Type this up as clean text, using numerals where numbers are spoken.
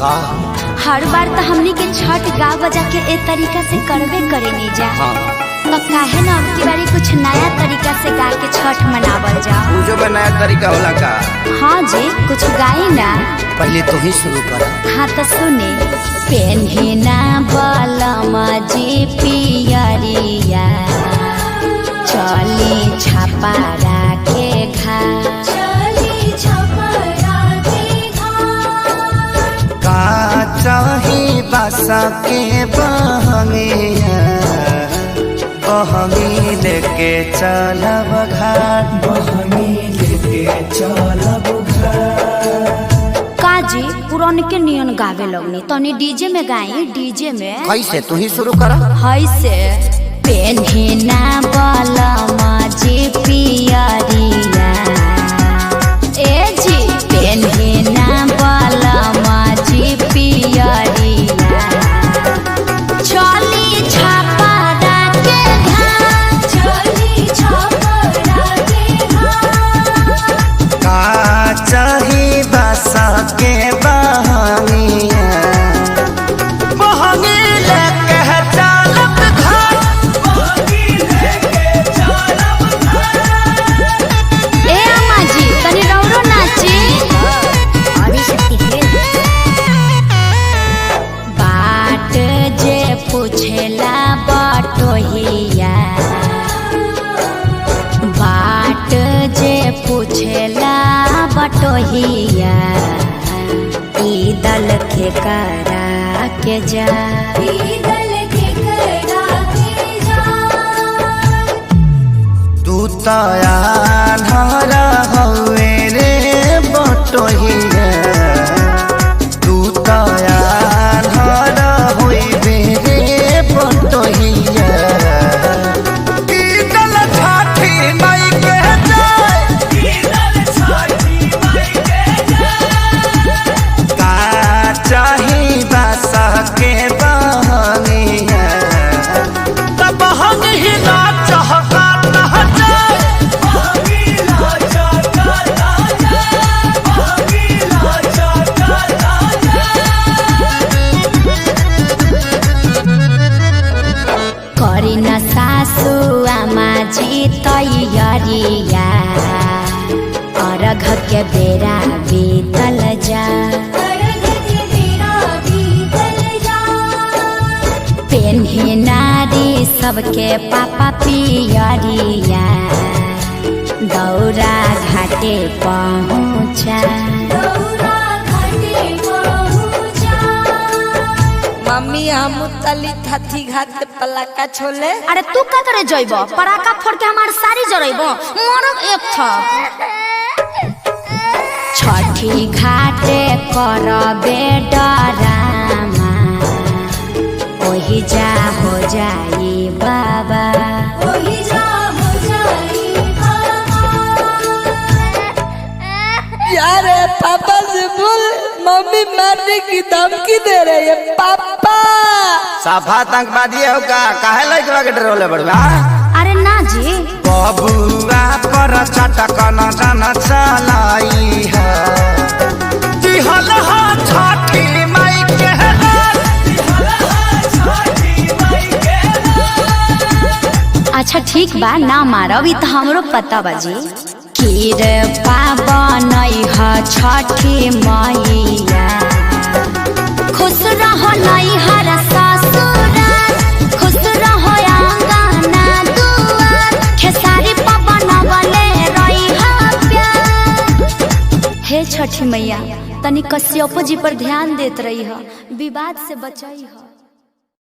का हर बार तो हमनी के छठ गा बजा के ए तरीका से करबे करे नहीं जा। हाँ तो काहे ना अब की बारी कुछ नया तरीका से गा के छठ मनावल जा। पूजो में नया तरीका होला का? हाँ जी कुछ गाई ना। पहले तो ही शुरू कर। हाँ तो सुने। पेन्हिना बलमा जी पियरिया चली छापा राखे घा का चाही बासा के बहंगिया बहंगी लेके चलब घाट बहंगी लेके चलब घाट। काजी पुरान के नियन गावे लगनी तनी डीजे में गाई। डीजे में कैसे तू ही शुरू कर। हाय से पेन्हिना बलमा जी पियरिया ए जी पेन्हिना बलमा जी पियरिया चली छापा राखे घाट चली छापा राखे घाट। का चाही बासा के बहंगिया बहंगी लेके चलब घाट बहंगी लेके चलब घाट। ए अम्मा जी तनी रौरो नाची। आदि शक्ति बाट जे पूछेला बटोहिया बाट जे पूछेला बटोहिया ई दल के करा के जा ई दल के करा के जा। तू तया धरा हवे रे बटोहिया तू तया धरा होइबे रे बटोहिया ई दल छाठी माई के जाय ई दल छाठी माई के जाय। का चाही बासा के बहंगिया तब बहंग ही ना चाहता ना जाए बहंगी ना चाहता ना जाए बहंगी ना चाहता ना जाए। करी न सासु आमा जी तैयारिया अर्घ के बेरा बीतल जा पेन्ही नारी सबके पापा पियरिया दौरा घाटे पहुँचा मम्मी हम तली थथी घाट के पलाका छोले। अरे तू का करे जइब पराका फोड़ के हमार सारी जरइब मरब एक था। छठी घाटे करबे डरामा ओही जा हो जाई बाबा ओही जा हो जाई बाबा। यार पापा से बोल मम्मी मारने की धमकी दे रही है पापा। साफा आतंकवादी हो का काहे लइकवा के डरोले बड़वा। अरे ना जी बबुआ पर चटकन जन चलाई है दिहल हा छठी माई के लाल दिहल हा छठी माई के लाल। अच्छा ठीक बा ना मारब ई त हमरो पता बाजी। खीर पावन ह छठी मैया खुश रहो नैहर ससुराल खुश रहो आंगना दुआर खेसारी पवन वाले रही प्यार। हे छठी मैया तनी कश्यप जी पर ध्यान देत रही ह विवाद से बचाई ह।